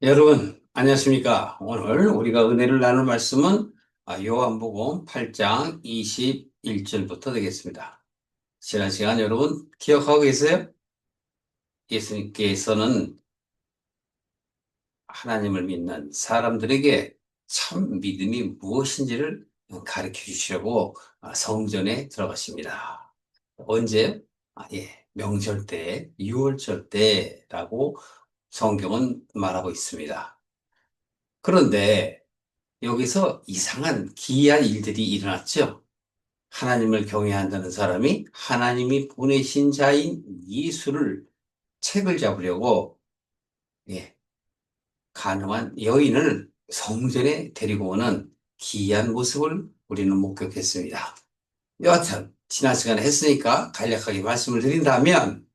여러분, 안녕하십니까? 오늘 우리가 은혜를 나눌 말씀은 요한복음 8장 21절부터 되겠습니다. 지난 시간 여러분 기억하고 계세요? 예수님께서는 하나님을 믿는 사람들에게 참 믿음이 무엇인지를 가르쳐 주시려고 성전에 들어가십니다. 언제? 명절 때, 유월절 때라고 성경은 말하고 있습니다. 그런데 여기서 이상한 기이한 일들이 일어났죠. 하나님을 경외한다는 사람이 하나님이 보내신 자인 예수를 책을 잡으려고 예, 가늠한 여인을 성전에 데리고 오는 기이한 모습을 우리는 목격했습니다. 여하튼 지난 시간에 했으니까 간략하게 말씀을 드린다면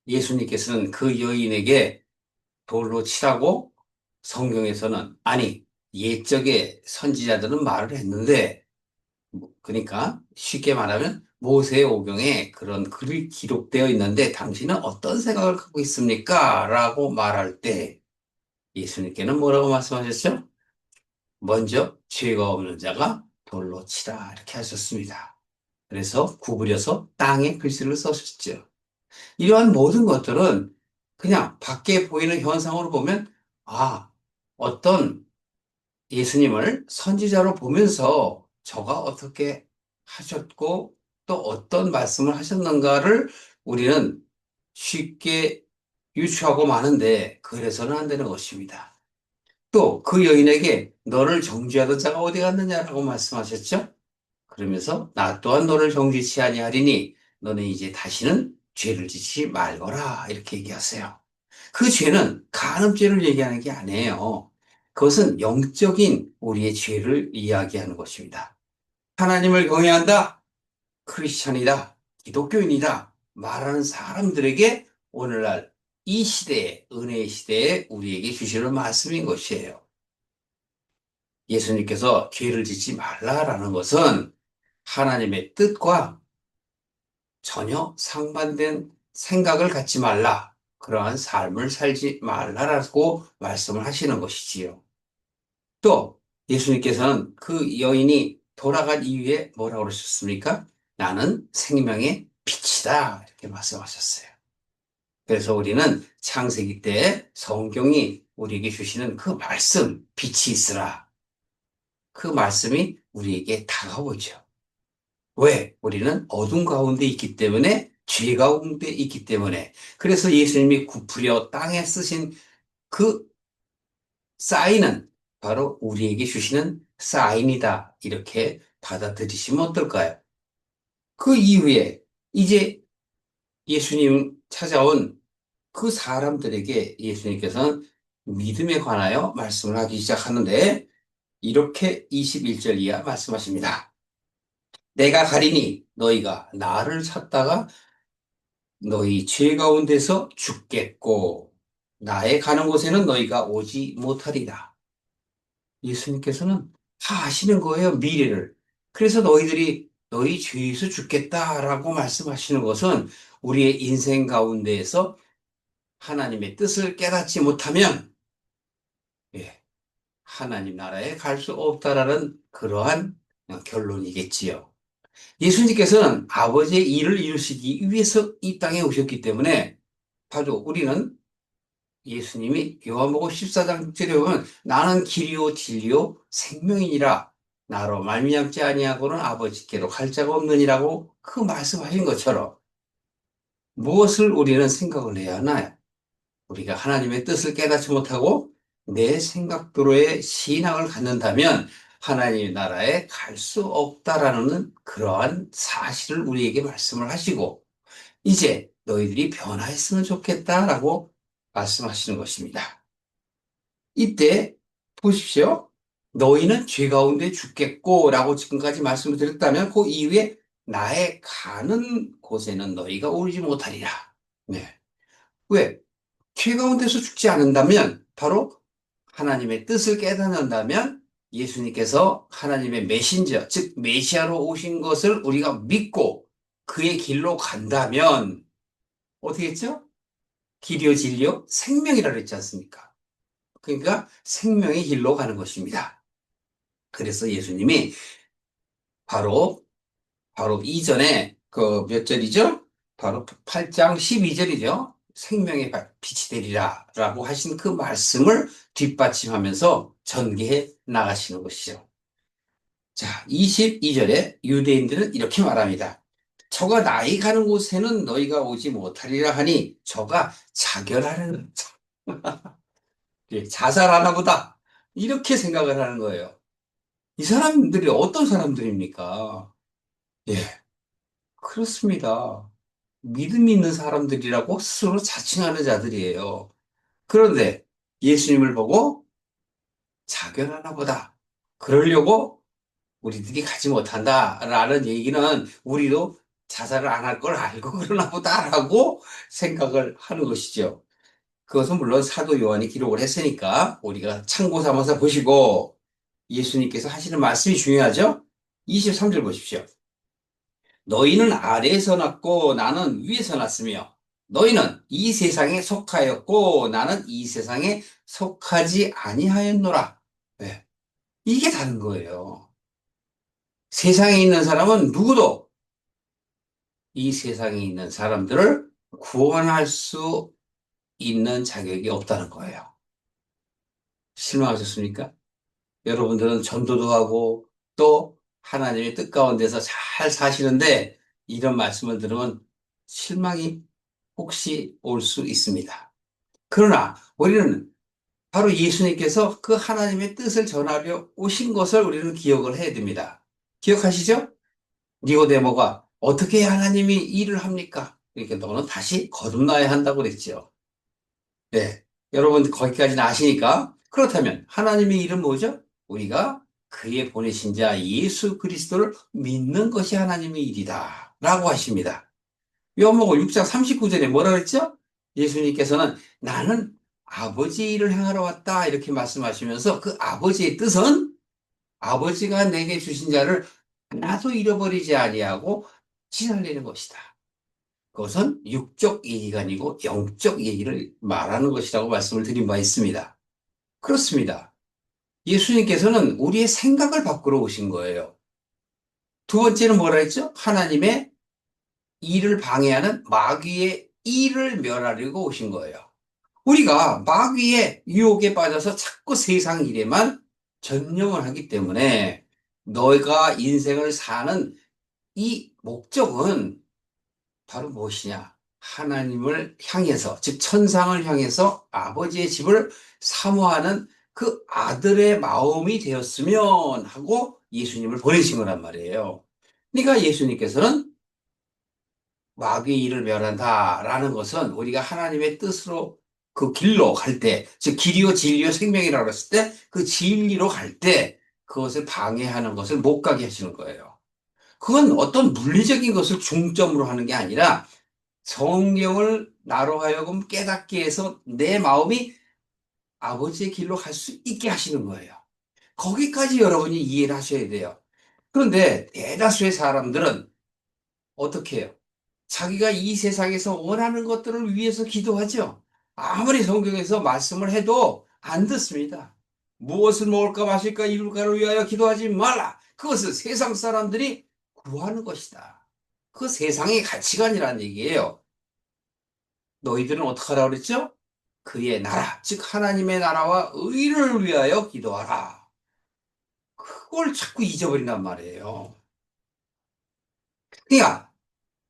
예수님께서는 그 여인에게 돌로 치라고 성경에서는 아니 옛적의 선지자들은 말을 했는데 그러니까 쉽게 말하면 모세의 오경에 그런 글이 기록되어 있는데 당신은 어떤 생각을 갖고 있습니까? 라고 말할 때 예수님께는 뭐라고 말씀하셨죠? 먼저 죄가 없는 자가 돌로 치라 이렇게 하셨습니다. 그래서 구부려서 땅에 글씨를 써셨죠. 이러한 모든 것들은 그냥 밖에 보이는 현상으로 보면 어떤 예수님을 선지자로 보면서 저가 어떻게 하셨고 또 어떤 말씀을 하셨는가를 우리는 쉽게 유추하고 마는데 그래서는 안 되는 것입니다. 또 그 여인에게 너를 정죄하던 자가 어디 갔느냐라고 말씀하셨죠? 그러면서 나 또한 너를 정죄치 아니하리니 너는 이제 다시는 죄를 짓지 말거라 이렇게 얘기하세요. 그 죄는 간음죄를 얘기하는 게 아니에요. 그것은 영적인 우리의 죄를 이야기하는 것입니다. 하나님을 경외한다, 크리스찬이다, 기독교인이다 말하는 사람들에게 오늘날 이 시대에, 은혜의 시대에 우리에게 주시는 말씀인 것이에요. 예수님께서 죄를 짓지 말라라는 것은 하나님의 뜻과 전혀 상반된 생각을 갖지 말라. 그러한 삶을 살지 말라라고 말씀을 하시는 것이지요. 또 예수님께서는 그 여인이 돌아간 이유에 뭐라고 그러셨습니까? 나는 생명의 빛이다. 이렇게 말씀하셨어요. 그래서 우리는 창세기 때 성경이 우리에게 주시는 그 말씀, 빛이 있으라. 그 말씀이 우리에게 다가오죠. 왜? 우리는 어둠 가운데 있기 때문에, 죄 가운데 있기 때문에. 그래서 예수님이 굽으려 땅에 쓰신 그 사인은 바로 우리에게 주시는 사인이다. 이렇게 받아들이시면 어떨까요? 그 이후에 이제 예수님 찾아온 그 사람들에게 예수님께서는 믿음에 관하여 말씀을 하기 시작하는데 이렇게 21절 이하 말씀하십니다. 내가 가리니 너희가 나를 찾다가 너희 죄 가운데서 죽겠고 나의 가는 곳에는 너희가 오지 못하리라. 예수님께서는 다 아시는 거예요, 미래를. 그래서 너희들이 너희 죄에서 죽겠다라고 말씀하시는 것은 우리의 인생 가운데에서 하나님의 뜻을 깨닫지 못하면 예, 하나님 나라에 갈 수 없다라는 그러한 결론이겠지요. 예수님께서는 아버지의 일을 이루시기 위해서 이 땅에 오셨기 때문에 바로 우리는 예수님이 요한복음 14장 6절에 보면 나는 길이요 진리요 생명이니라 나로 말미암지 아니하고는 아버지께로 갈 자가 없느니라고 그 말씀하신 것처럼 무엇을 우리는 생각을 해야 하나요? 우리가 하나님의 뜻을 깨닫지 못하고 내 생각대로의 신앙을 갖는다면 하나님의 나라에 갈 수 없다라는 그러한 사실을 우리에게 말씀을 하시고 이제 너희들이 변화했으면 좋겠다라고 말씀하시는 것입니다. 이때 보십시오. 너희는 죄 가운데 죽겠고 라고 지금까지 말씀을 드렸다면 그 이후에 나의 가는 곳에는 너희가 오르지 못하리라. 네. 왜? 죄 가운데서 죽지 않는다면 바로 하나님의 뜻을 깨닫는다면 예수님께서 하나님의 메신저, 즉 메시아로 오신 것을 우리가 믿고 그의 길로 간다면 어떻게 했죠? 길이요, 진리요, 생명이라 그랬지 않습니까? 그러니까 생명의 길로 가는 것입니다. 그래서 예수님이 바로, 바로 이전에 그 몇 절이죠? 바로 8장 12절이죠. 생명의 빛이 되리라 라고 하신 그 말씀을 뒷받침하면서 전개해 나가시는 것이죠. 자, 22절에 유대인들은 이렇게 말합니다. 저가 나이 가는 곳에는 너희가 오지 못하리라 하니 저가 자결하는 자살하나 보다. 이렇게 생각을 하는 거예요. 이 사람들이 어떤 사람들입니까? 예, 그렇습니다. 믿음 있는 사람들이라고 스스로 자칭하는 자들이에요. 그런데 예수님을 보고 자결하나 보다. 그러려고 우리들이 가지 못한다라는 얘기는 우리도 자살을 안 할 걸 알고 그러나 보다라고 생각을 하는 것이죠. 그것은 물론 사도 요한이 기록을 했으니까 우리가 참고 삼아서 보시고 예수님께서 하시는 말씀이 중요하죠? 23절 보십시오. 너희는 아래에서 났고 나는 위에서 났으며 너희는 이 세상에 속하였고 나는 이 세상에 속하지 아니하였노라. 네. 이게 다른 거예요. 세상에 있는 사람은 누구도 이 세상에 있는 사람들을 구원할 수 있는 자격이 없다는 거예요. 실망하셨습니까? 여러분들은 전도도 하고 또 하나님의 뜻 가운데서 잘 사시는데 이런 말씀을 들으면 실망이 혹시 올 수 있습니다. 그러나 우리는 바로 예수님께서 그 하나님의 뜻을 전하려 오신 것을 우리는 기억을 해야 됩니다. 기억하시죠? 니고데모가 어떻게 하나님이 일을 합니까? 그러니까 너는 다시 거듭나야 한다고 그랬죠. 네. 여러분 거기까지는 아시니까 그렇다면 하나님의 일은 뭐죠? 우리가 그의 보내신 자 예수 그리스도를 믿는 것이 하나님의 일이다 라고 하십니다. 요한복음 6장 39절에 뭐라 그랬죠? 예수님께서는 나는 아버지 일을 행하러 왔다 이렇게 말씀하시면서 그 아버지의 뜻은 아버지가 내게 주신 자를 하나도 잃어버리지 아니하고 지살리는 것이다. 그것은 육적 얘기가 아니고 영적 얘기를 말하는 것이라고 말씀을 드린 바 있습니다. 그렇습니다. 예수님께서는 우리의 생각을 바꾸러 오신 거예요. 두 번째는 뭐라 했죠? 하나님의 일을 방해하는 마귀의 일을 멸하려고 오신 거예요. 우리가 마귀의 유혹에 빠져서 자꾸 세상 일에만 전념을 하기 때문에 너희가 인생을 사는 이 목적은 바로 무엇이냐? 하나님을 향해서, 즉 천상을 향해서 아버지의 집을 사모하는 그 아들의 마음이 되었으면 하고 예수님을 보내신 거란 말이에요. 그러니까 예수님께서는 마귀의 일을 멸한다라는 것은 우리가 하나님의 뜻으로 그 길로 갈 때, 즉 길이요 진리요 생명이라고 했을 때 그 진리로 갈 때 그것을 방해하는 것을 못 가게 하시는 거예요. 그건 어떤 물리적인 것을 중점으로 하는 게 아니라 성경을 나로 하여금 깨닫게 해서 내 마음이 아버지의 길로 갈 수 있게 하시는 거예요. 거기까지 여러분이 이해를 하셔야 돼요. 그런데 대다수의 사람들은 어떻게 해요? 자기가 이 세상에서 원하는 것들을 위해서 기도하죠. 아무리 성경에서 말씀을 해도 안 듣습니다. 무엇을 먹을까 마실까 입을까를 위하여 기도하지 말라. 그것은 세상 사람들이 구하는 것이다. 그 세상의 가치관이라는 얘기예요. 너희들은 어떻게 하라고 그랬죠? 그의 나라, 즉 하나님의 나라와 의를 위하여 기도하라. 그걸 자꾸 잊어버린단 말이에요. 그러니까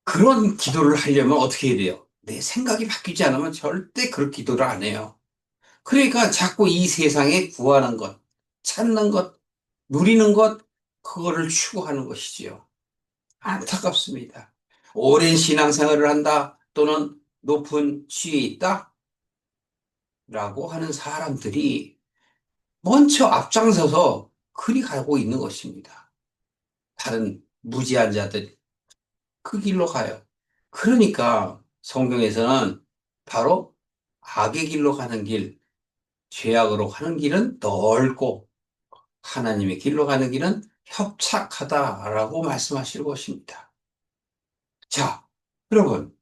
그런 기도를 하려면 어떻게 해야 돼요? 내 생각이 바뀌지 않으면 절대 그런 기도를 안 해요. 그러니까 자꾸 이 세상에 구하는 것, 찾는 것, 누리는 것, 그거를 추구하는 것이지요. 안타깝습니다. 오랜 신앙생활을 한다, 또는 높은 지위에 있다, 라고 하는 사람들이 먼저 앞장서서 그리 가고 있는 것입니다. 다른 무지한 자들 그 길로 가요. 그러니까 성경에서는 바로 악의 길로 가는 길, 죄악으로 가는 길은 넓고 하나님의 길로 가는 길은 협착하다라고 말씀하실 것입니다. 자, 여러분,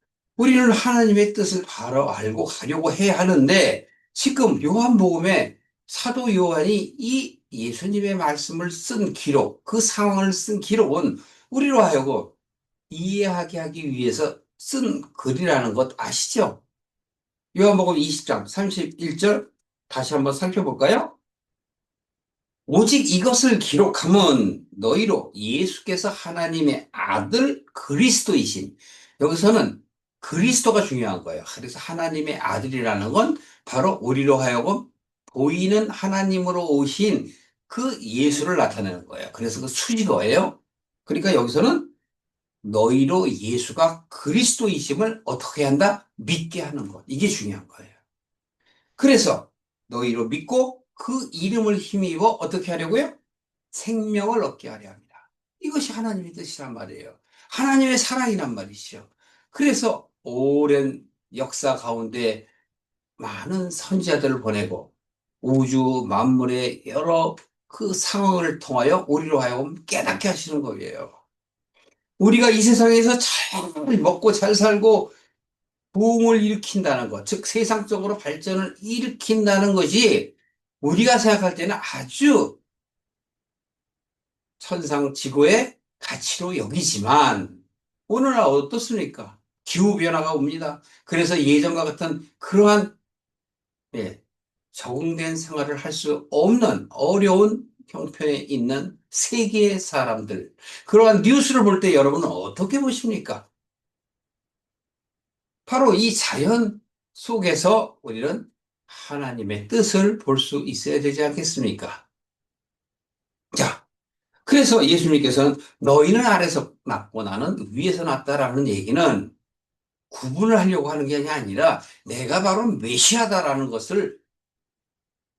우리는 하나님의 뜻을 바로 알고 가려고 해야 하는데 지금 요한복음에 사도 요한이 이 예수님의 말씀을 쓴 기록, 그 상황을 쓴 기록은 우리로 하여금 이해하게 하기 위해서 쓴 글이라는 것 아시죠? 요한복음 20장 31절 다시 한번 살펴볼까요? 오직 이것을 기록함은 너희로 예수께서 하나님의 아들 그리스도이신, 여기서는 그리스도가 중요한 거예요. 그래서 하나님의 아들이라는 건 바로 우리로 하여금 보이는 하나님으로 오신 그 예수를 나타내는 거예요. 그래서 그 수식어예요. 그러니까 여기서는 너희로 예수가 그리스도이심을 어떻게 한다? 믿게 하는 것. 이게 중요한 거예요. 그래서 너희로 믿고 그 이름을 힘입어 어떻게 하려고요? 생명을 얻게 하려 합니다. 이것이 하나님의 뜻이란 말이에요. 하나님의 사랑이란 말이죠. 그래서 오랜 역사 가운데 많은 선지자들을 보내고 우주 만물의 여러 그 상황을 통하여 우리로 하여금 깨닫게 하시는 거예요. 우리가 이 세상에서 잘 먹고 잘 살고 부흥을 일으킨다는 것, 즉 세상적으로 발전을 일으킨다는 것이 우리가 생각할 때는 아주 천상지구의 가치로 여기지만 오늘날 어떻습니까? 기후변화가 옵니다. 그래서 예전과 같은 그러한 예, 적응된 생활을 할 수 없는 어려운 형편에 있는 세계의 사람들, 그러한 뉴스를 볼 때 여러분은 어떻게 보십니까? 바로 이 자연 속에서 우리는 하나님의 뜻을 볼 수 있어야 되지 않겠습니까? 자, 그래서 예수님께서는 너희는 아래서 났고 나는 위에서 났다라는 얘기는 구분을 하려고 하는 게 아니라 내가 바로 메시아다라는 것을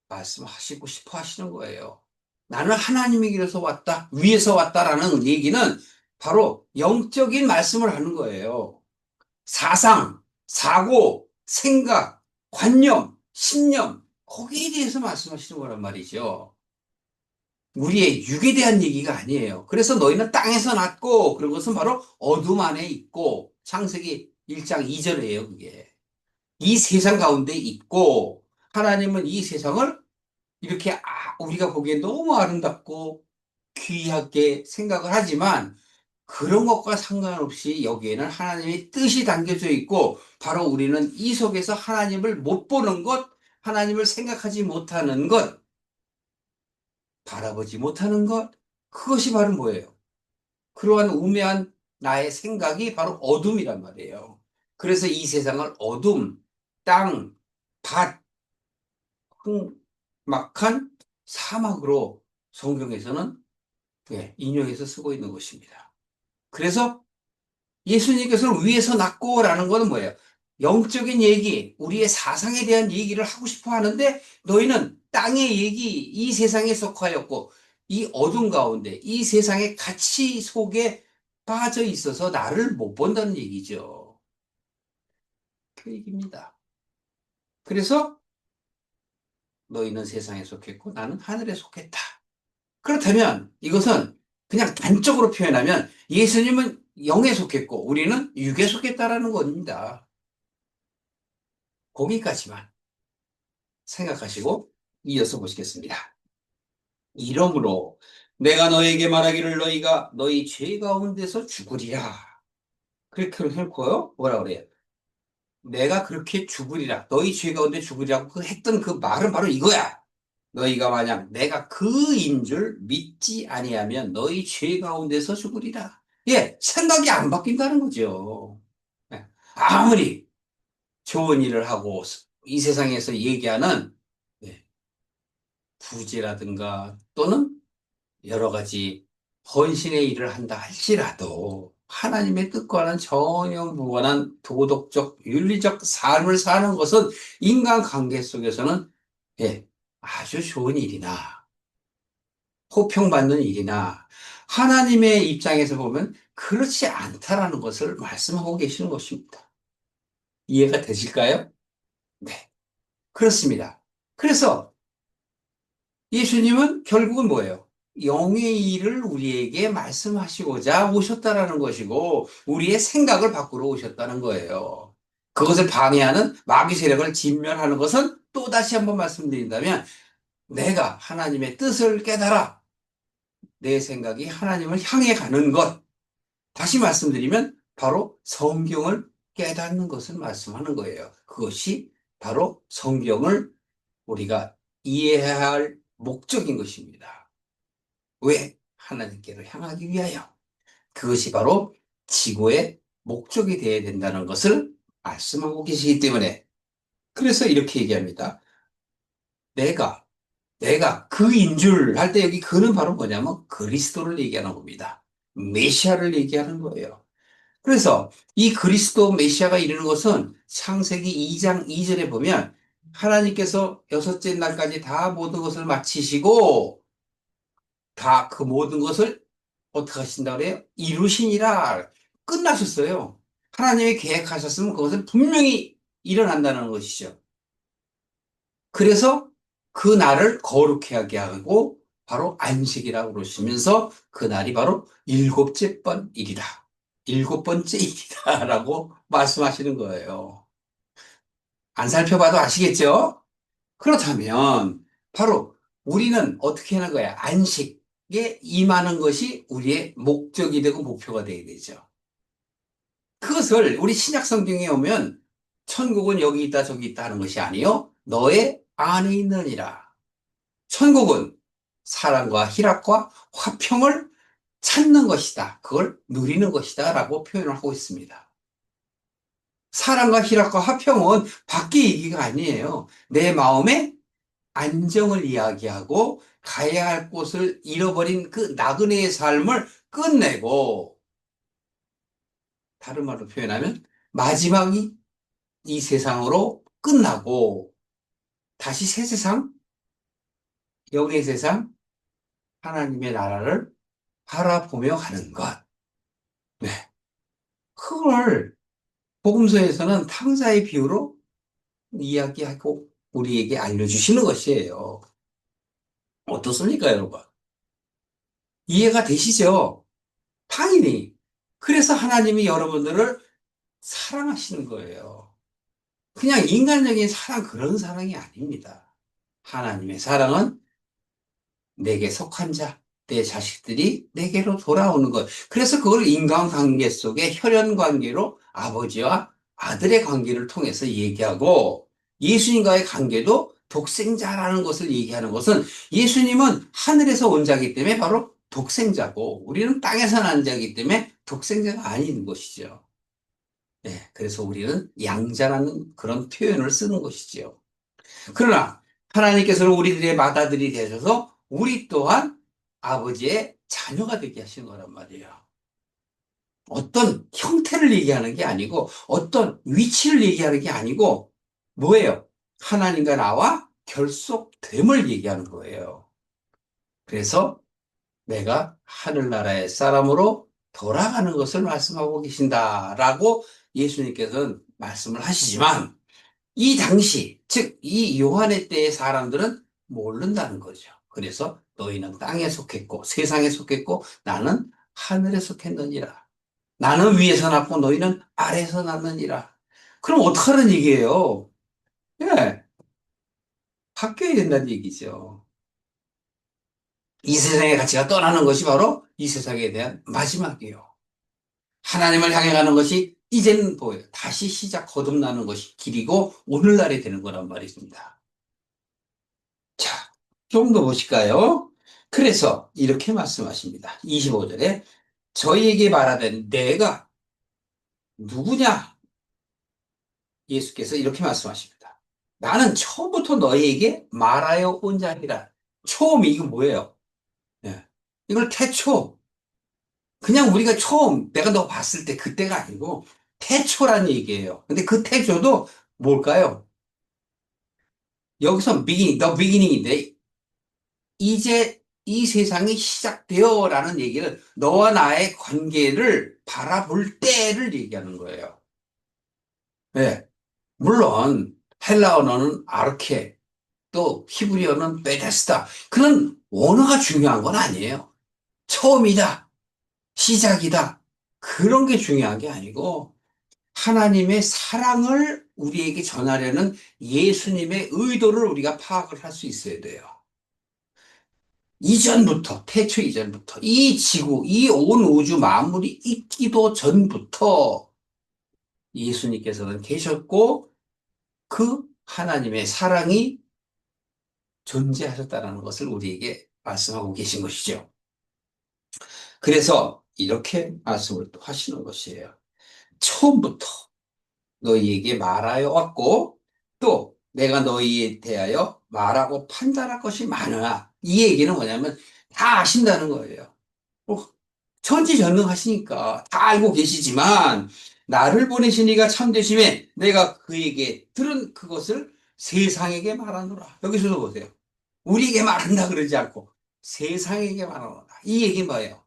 말씀하시고 싶어 하시는 거예요. 나는 하나님의 길에서 왔다, 위에서 왔다라는 얘기는 바로 영적인 말씀을 하는 거예요. 사상, 사고, 생각, 관념, 신념, 거기에 대해서 말씀하시는 거란 말이죠. 우리의 육에 대한 얘기가 아니에요. 그래서 너희는 땅에서 났고, 그런 것은 바로 어둠 안에 있고, 창세기 1장 2절이에요, 그게. 이 세상 가운데 있고, 하나님은 이 세상을 이렇게 우리가 보기엔 너무 아름답고 귀하게 생각을 하지만 그런 것과 상관없이 여기에는 하나님의 뜻이 담겨져 있고 바로 우리는 이 속에서 하나님을 못 보는 것, 하나님을 생각하지 못하는 것, 바라보지 못하는 것, 그것이 바로 뭐예요? 그러한 우매한 나의 생각이 바로 어둠이란 말이에요. 그래서 이 세상을 어둠, 땅, 밭, 흑막한 사막으로 성경에서는 인용해서 쓰고 있는 것입니다. 그래서 예수님께서는 위에서 났고라는 것은 뭐예요? 영적인 얘기, 우리의 사상에 대한 얘기를 하고 싶어 하는데 너희는 땅의 얘기, 이 세상에 속하였고 이 어둠 가운데 이 세상의 가치 속에 빠져 있어서 나를 못 본다는 얘기죠. 그 얘기입니다. 그래서 너희는 세상에 속했고 나는 하늘에 속했다. 그렇다면 이것은 그냥 단적으로 표현하면 예수님은 영에 속했고 우리는 육에 속했다라는 겁니다. 거기까지만 생각하시고 이어서 보시겠습니다. 이러므로 내가 너에게 말하기를 너희가 너희 죄 가운데서 죽으리라. 그렇게 해놓고요. 뭐라 그래요? 내가 그렇게 죽으리라. 너희 죄 가운데 죽으리라고 했던 그 말은 바로 이거야. 너희가 만약 내가 그인 줄 믿지 아니하면 너희 죄 가운데서 죽으리라. 예, 생각이 안 바뀐다는 거죠. 예, 아무리 좋은 일을 하고 이 세상에서 얘기하는 예, 부재라든가 또는 여러 가지 헌신의 일을 한다 할지라도 하나님의 뜻과는 전혀 무관한 도덕적, 윤리적 삶을 사는 것은 인간관계 속에서는 예, 아주 좋은 일이나 호평받는 일이나 하나님의 입장에서 보면 그렇지 않다라는 것을 말씀하고 계시는 것입니다. 이해가 되실까요? 네, 그렇습니다. 그래서 예수님은 결국은 뭐예요? 영의 일을 우리에게 말씀하시고자 오셨다라는 것이고 우리의 생각을 바꾸러 오셨다는 거예요. 그것을 방해하는 마귀 세력을 진멸하는 것은 또 다시 한번 말씀드린다면 내가 하나님의 뜻을 깨달아 내 생각이 하나님을 향해 가는 것. 다시 말씀드리면 바로 성경을 깨닫는 것을 말씀하는 거예요. 그것이 바로 성경을 우리가 이해해야 할 목적인 것입니다. 왜? 하나님께로 향하기 위하여. 그것이 바로 지구의 목적이 되어야 된다는 것을 말씀하고 계시기 때문에 그래서 이렇게 얘기합니다. 내가 그인 줄 할 때 여기 그는 바로 뭐냐면 그리스도를 얘기하는 겁니다. 메시아를 얘기하는 거예요. 그래서 이 그리스도 메시아가 이르는 것은 창세기 2장 2절에 보면 하나님께서 여섯째 날까지 다 모든 것을 마치시고 다 그 모든 것을 어떻게 하신다 그래요? 이루시니라. 끝나셨어요. 하나님이 계획하셨으면 그것은 분명히 일어난다는 것이죠. 그래서 그 날을 거룩히 하게 하고 바로 안식이라고 그러시면서 그 날이 바로 일곱째 번 일이다. 일곱 번째 일이다. 라고 말씀하시는 거예요. 안 살펴봐도 아시겠죠? 그렇다면 바로 우리는 어떻게 하는 거야? 안식에 임하는 것이 우리의 목적이 되고 목표가 되어야 되죠. 그것을 우리 신약 성경에 오면 천국은 여기 있다 저기 있다 하는 것이 아니요. 너의 안에 있느니라. 천국은 사랑과 희락과 화평을 찾는 것이다. 그걸 누리는 것이다. 라고 표현을 하고 있습니다. 사랑과 희락과 화평은 밖의 얘기가 아니에요. 내 마음에 안정을 이야기하고 가야 할 곳을 잃어버린 그 나그네의 삶을 끝내고 다른 말로 표현하면 마지막이 이 세상으로 끝나고 다시 새 세상, 영의 세상, 하나님의 나라를 바라보며 가는 것. 네. 그걸 복음서에서는 탕자의 비유로 이야기하고 우리에게 알려주시는 것이에요. 어떻습니까, 여러분? 이해가 되시죠? 당연히. 그래서 하나님이 여러분들을 사랑하시는 거예요. 그냥 인간적인 사랑, 그런 사랑이 아닙니다. 하나님의 사랑은 내게 속한 자, 내 자식들이 내게로 돌아오는 것. 그래서 그걸 인간관계 속에 혈연관계로 아버지와 아들의 관계를 통해서 얘기하고 예수님과의 관계도 독생자라는 것을 얘기하는 것은 예수님은 하늘에서 온 자이기 때문에 바로 독생자고 우리는 땅에서 난 자이기 때문에 독생자가 아닌 것이죠. 네, 그래서 우리는 양자라는 그런 표현을 쓰는 것이지요. 그러나 하나님께서는 우리들의 맏아들이 되셔서 우리 또한 아버지의 자녀가 되게 하시는 거란 말이에요. 어떤 형태를 얘기하는 게 아니고 어떤 위치를 얘기하는 게 아니고 뭐예요? 하나님과 나와 결속됨을 얘기하는 거예요. 그래서 내가 하늘나라의 사람으로 돌아가는 것을 말씀하고 계신다라고 예수님께서는 말씀을 하시지만 이 당시, 즉, 이 요한의 때의 사람들은 모른다는 거죠. 그래서 너희는 땅에 속했고, 세상에 속했고, 나는 하늘에 속했느니라. 나는 위에서 났고, 너희는 아래에서 났느니라. 그럼 어떡하는 얘기예요? 예, 바뀌어야 된다는 얘기죠. 이 세상의 가치가 떠나는 것이 바로 이 세상에 대한 마지막이에요. 하나님을 향해 가는 것이 이제는 보여요. 다시 시작, 거듭나는 것이 길이고, 오늘날이 되는 거란 말입니다. 자, 좀 더 보실까요? 그래서 이렇게 말씀하십니다. 25절에 저희에게 말하된 내가 누구냐? 예수께서 이렇게 말씀하십니다. 나는 처음부터 너희에게 말하여 온 자니라. 처음이 이거 뭐예요? 예. 이걸 태초. 그냥 우리가 처음 내가 너 봤을 때 그때가 아니고 태초란 얘기예요. 근데 그 태초도 뭘까요? 여기서 beginning, the beginning인데 이제 이 세상이 시작되어라는 얘기는 너와 나의 관계를 바라볼 때를 얘기하는 거예요. 네. 물론 헬라어는 아르케, 또 히브리어는 베데스다. 그런 원어가 중요한 건 아니에요. 처음이다, 시작이다. 그런 게 중요한 게 아니고 하나님의 사랑을 우리에게 전하려는 예수님의 의도를 우리가 파악을 할 수 있어야 돼요. 이전부터, 태초 이전부터, 이 지구, 이 온 우주 만물이 있기도 전부터 예수님께서는 계셨고, 그 하나님의 사랑이 존재하셨다는 것을 우리에게 말씀하고 계신 것이죠. 그래서 이렇게 말씀을 또 하시는 것이에요. 처음부터 너희에게 말하여 왔고, 또 내가 너희에 대하여 말하고 판단할 것이 많으나, 이 얘기는 뭐냐면 다 아신다는 거예요. 천지전능하시니까 다 알고 계시지만, 나를 보내신 이가 참되심에 내가 그에게 들은 그것을 세상에게 말하노라. 여기서도 보세요. 우리에게 말한다 그러지 않고 세상에게 말하노라. 이 얘기는 뭐예요?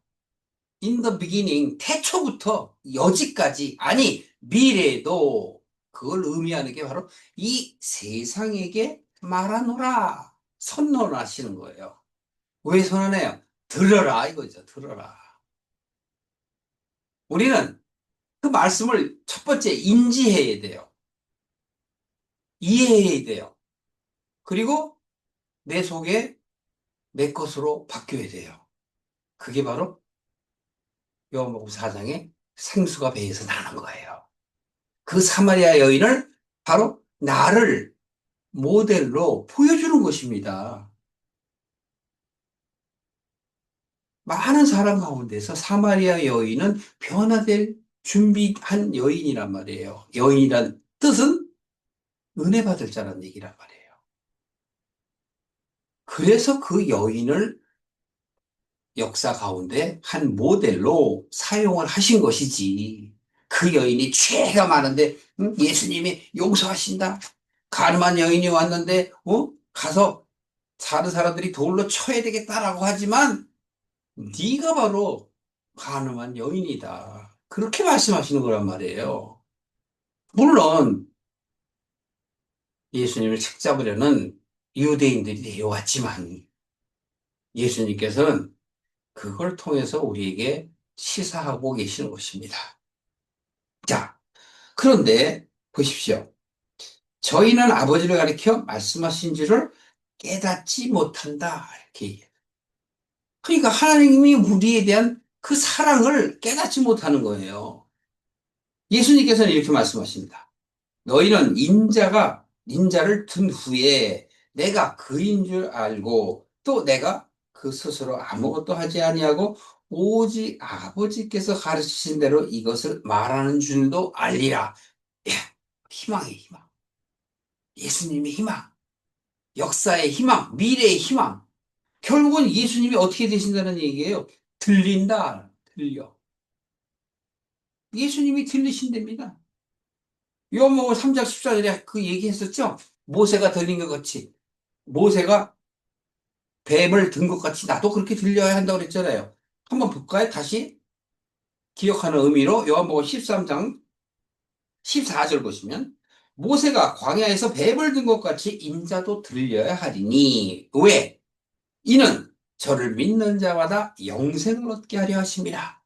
In the beginning, 태초부터 여지까지, 아니 미래에도, 그걸 의미하는 게 바로 이 세상에게 말하노라, 선언하시는 거예요. 왜 선언해요? 들어라 이거죠. 들어라. 우리는 그 말씀을 첫 번째 인지해야 돼요. 이해해야 돼요. 그리고 내 속에 내 것으로 바뀌어야 돼요. 그게 바로 요한복음 4장의 생수가 배에서 나는 거예요. 그 사마리아 여인을 바로 나를 모델로 보여주는 것입니다. 많은 사람 가운데서 사마리아 여인은 변화될 준비한 여인이란 말이에요. 여인이란 뜻은 은혜 받을 자라는 얘기란 말이에요. 그래서 그 여인을 역사 가운데 한 모델로 사용을 하신 것이지. 그 여인이 죄가 많은데, 예수님이 용서하신다. 가늠한 여인이 왔는데, 가서 다른 사람들이 돌로 쳐야 되겠다라고 하지만, 네가 바로 가늠한 여인이다. 그렇게 말씀하시는 거란 말이에요. 물론 예수님을 책잡으려는 유대인들이 내려왔지만, 예수님께서는 그걸 통해서 우리에게 시사하고 계시는 것입니다. 자, 그런데 보십시오. 저희는 아버지를 가리켜 말씀하신 줄을 깨닫지 못한다. 이렇게 얘기해요. 그러니까 하나님이 우리에 대한 그 사랑을 깨닫지 못하는 거예요. 예수님께서는 이렇게 말씀하십니다. 너희는 인자를 둔 후에 내가 그인 줄 알고, 또 내가 그 스스로 아무것도 하지 아니하고 오직 아버지께서 가르치신 대로 이것을 말하는 줄도 알리라. 야, 희망의 희망. 예수님의 희망. 역사의 희망. 미래의 희망. 결국은 예수님이 어떻게 되신다는 얘기예요? 들린다. 들려. 예수님이 들리신답니다. 요한복음 3장 14절에 그 얘기했었죠? 모세가 들린 것 같이, 모세가 뱀을 든 것 같이 나도 그렇게 들려야 한다고 그랬잖아요. 한번 볼까요? 다시 기억하는 의미로 요한복음 13장 14절 보시면, 모세가 광야에서 뱀을 든 것 같이 인자도 들려야 하리니, 왜? 이는 저를 믿는 자마다 영생을 얻게 하려 하심이라.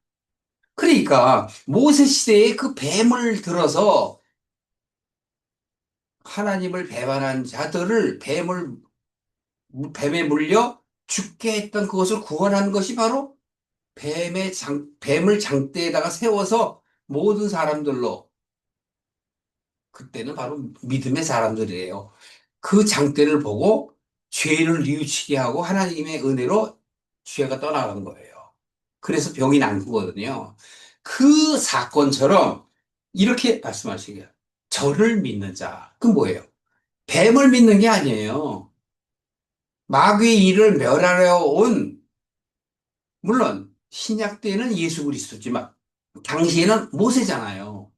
그러니까 모세 시대에 그 뱀을 들어서 하나님을 배반한 자들을 뱀에 물려 죽게 했던 그것을 구원한 것이 바로 뱀을 장대에다가 세워서 모든 사람들로, 그때는 바로 믿음의 사람들이에요. 그 장대를 보고 죄를 뉘우치게 하고 하나님의 은혜로 죄가 떠나간 거예요. 그래서 병이 난 거거든요. 그 사건처럼 이렇게 말씀하시게요. 저를 믿는 자. 그 뭐예요? 뱀을 믿는 게 아니에요. 마귀의 일을 멸하려 온, 물론 신약 때는 예수 그리스도지만 당시에는 모세잖아요.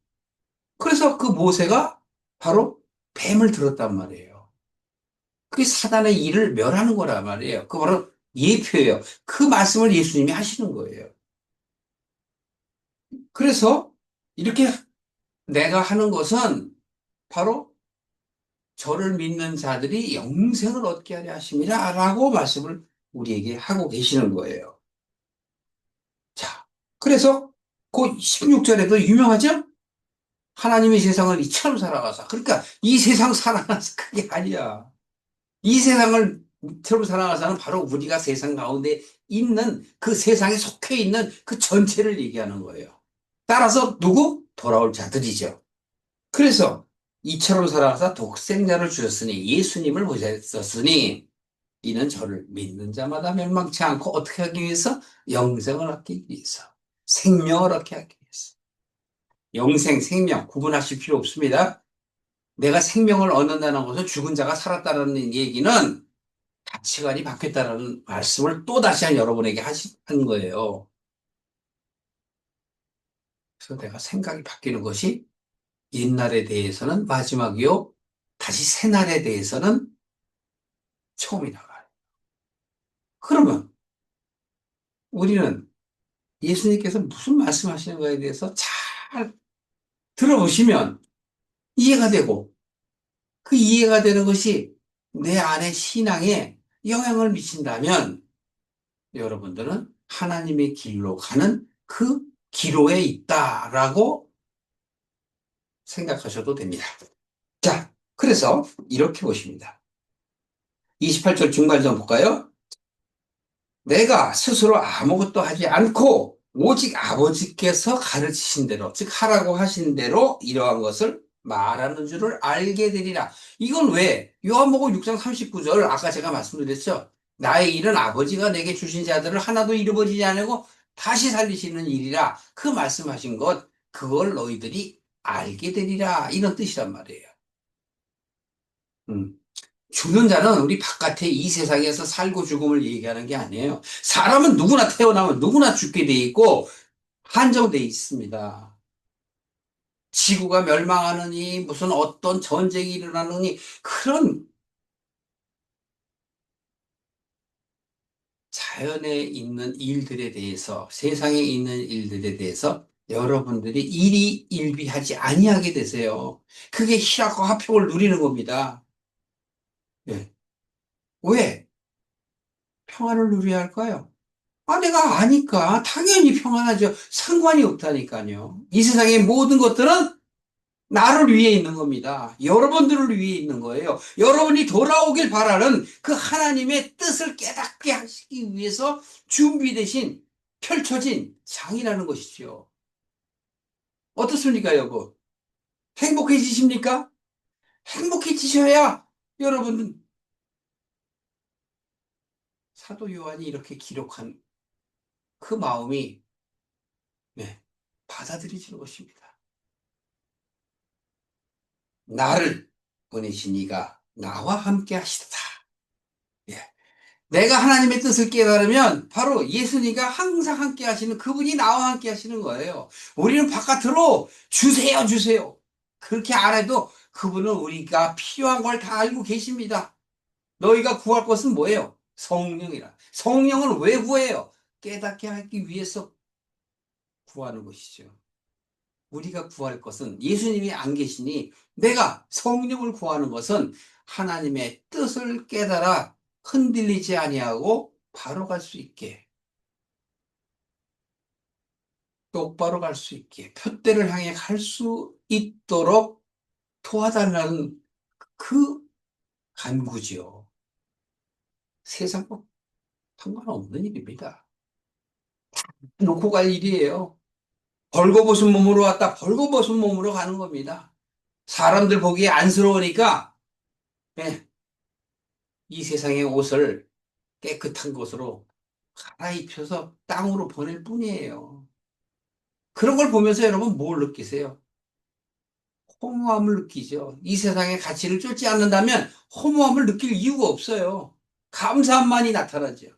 그래서 그 모세가 바로 뱀을 들었단 말이에요. 그게 사단의 일을 멸하는 거란 말이에요. 그 바로 예표예요. 그 말씀을 예수님이 하시는 거예요. 그래서 이렇게 내가 하는 것은 바로 저를 믿는 자들이 영생을 얻게 하려 하심이라 라고 말씀을 우리에게 하고 계시는 거예요. 자, 그래서 그 16절에도 유명하죠? 하나님의 세상을 이처럼 살아가사. 그러니까 이 세상 살아가서 그게 아니야. 이 세상을 이처럼 살아가사는 바로 우리가 세상 가운데 있는 그 세상에 속해 있는 그 전체를 얘기하는 거예요. 따라서 누구? 돌아올 자들이죠. 그래서 이처럼 살아가사 독생자를 주셨으니 예수님을 보셨으니 이는 저를 믿는 자마다 멸망치 않고 어떻게 하기 위해서? 영생을 얻기 위해서. 생명을 얻게 하기 위해서. 영생, 생명 구분하실 필요 없습니다. 내가 생명을 얻는다는 것은 죽은 자가 살았다는 얘기는 가치관이 바뀌었다는 말씀을 또 다시 여러분에게 한 거예요. 그래서 내가 생각이 바뀌는 것이 옛날에 대해서는 마지막이요. 다시 새날에 대해서는 처음이 나가요. 그러면 우리는 예수님께서 무슨 말씀하시는 거에 대해서 잘 들어보시면 이해가 되고 그 이해가 되는 것이 내 안의 신앙에 영향을 미친다면 여러분들은 하나님의 길로 가는 그 기로에 있다라고 생각하셔도 됩니다. 자, 그래서 이렇게 보십니다. 28절 중간 좀 볼까요? 내가 스스로 아무것도 하지 않고 오직 아버지께서 가르치신 대로, 즉 하라고 하신 대로 이러한 것을 말하는 줄을 알게 되리라. 이건 왜? 요한복음 6장 39절 아까 제가 말씀드렸죠. 나의 일은 아버지가 내게 주신 자들을 하나도 잃어버리지 않고 다시 살리시는 일이라. 그 말씀하신 것, 그걸 너희들이 알게 되리라. 이런 뜻이란 말이에요. 음. 죽는 자는 우리 바깥에 이 세상에서 살고 죽음을 얘기하는 게 아니에요. 사람은 누구나 태어나면 누구나 죽게 돼 있고 한정돼 있습니다. 지구가 멸망하느니 무슨 어떤 전쟁이 일어나느니 그런 자연에 있는 일들에 대해서 세상에 있는 일들에 대해서 여러분들이 일이 일비하지 아니하게 되세요. 그게 희락과 화평을 누리는 겁니다. 예. 왜 평안을 누려야 할까요? 아, 내가 아니까 당연히 평안하죠. 상관이 없다니까요. 이 세상의 모든 것들은 나를 위해 있는 겁니다. 여러분들을 위해 있는 거예요. 여러분이 돌아오길 바라는 그 하나님의 뜻을 깨닫게 하시기 위해서 준비되신 펼쳐진 장이라는 것이죠. 어떻습니까, 여보? 행복해지십니까? 행복해지셔야 여러분은 사도 요한이 이렇게 기록한 그 마음이 네, 받아들여지는 것입니다. 나를 보내신 이가 나와 함께 하시도다. 예. 내가 하나님의 뜻을 깨달으면 바로 예수님과 항상 함께 하시는 그분이 나와 함께 하시는 거예요. 우리는 바깥으로 주세요, 주세요. 그렇게 안 해도 그분은 우리가 필요한 걸 다 알고 계십니다. 너희가 구할 것은 뭐예요? 성령이라. 성령을 왜 구해요? 깨닫게 하기 위해서 구하는 것이죠. 우리가 구할 것은 예수님이 안 계시니 내가 성령을 구하는 것은 하나님의 뜻을 깨달아 흔들리지 아니하고 바로 갈 수 있게 똑바로 갈 수 있게 표대를 향해 갈 수 있도록 도와달라는 그 간구지요. 세상과 상관없는 일입니다. 놓고 갈 일이에요. 벌거벗은 몸으로 왔다 벌거벗은 몸으로 가는 겁니다. 사람들 보기에 안쓰러우니까 예, 이 세상의 옷을 깨끗한 것으로 갈아입혀서 땅으로 보낼 뿐이에요. 그런 걸 보면서 여러분 뭘 느끼세요? 허무함을 느끼죠. 이 세상의 가치를 쫓지 않는다면 허무함을 느낄 이유가 없어요. 감사함만이 나타나죠.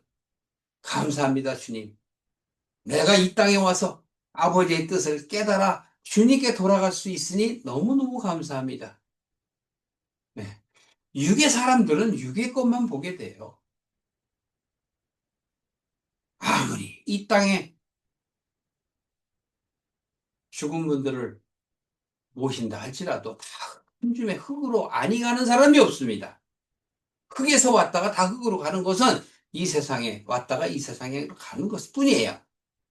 감사합니다, 주님. 내가 이 땅에 와서 아버지의 뜻을 깨달아 주님께 돌아갈 수 있으니 너무너무 감사합니다. 네. 육의 사람들은 육의 것만 보게 돼요. 아무리 이 땅에 죽은 분들을 모신다 할지라도 다 흠집에 흙으로 아니 가는 사람이 없습니다. 흙에서 왔다가 다 흙으로 가는 것은 이 세상에 왔다가 이 세상에 가는 것 뿐이에요.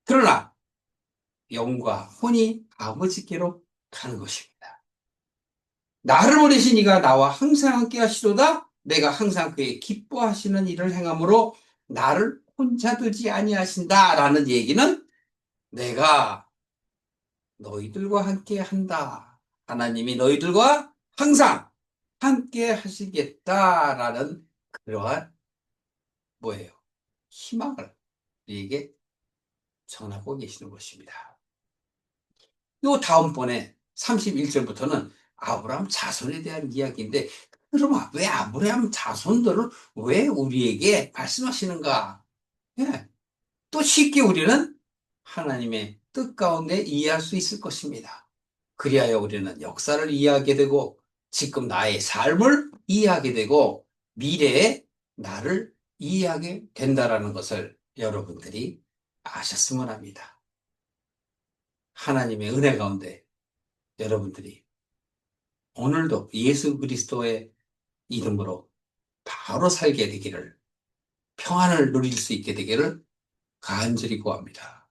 그러나 영과 혼이 아버지께로 가는 것입니다. 나를 보내신 이가 나와 항상 함께 하시도다. 내가 항상 그의 기뻐하시는 일을 행함으로 나를 혼자 두지 아니하신다라는 얘기는 내가 너희들과 함께 한다. 하나님이 너희들과 항상 함께 하시겠다라는 그러한 뭐예요? 희망을 우리에게 전하고 계시는 것입니다. 요 다음번에 31절부터는 아브라함 자손에 대한 이야기인데, 그럼 왜 아브라함 자손들을 왜 우리에게 말씀하시는가? 예, 또 쉽게 우리는 하나님의 뜻 가운데 이해할 수 있을 것입니다. 그리하여 우리는 역사를 이해하게 되고, 지금 나의 삶을 이해하게 되고, 미래의 나를 이해하게 된다라는 것을 여러분들이 아셨으면 합니다. 하나님의 은혜 가운데 여러분들이 오늘도 예수 그리스도의 이름으로 바로 살게 되기를, 평안을 누릴 수 있게 되기를 간절히 구합니다.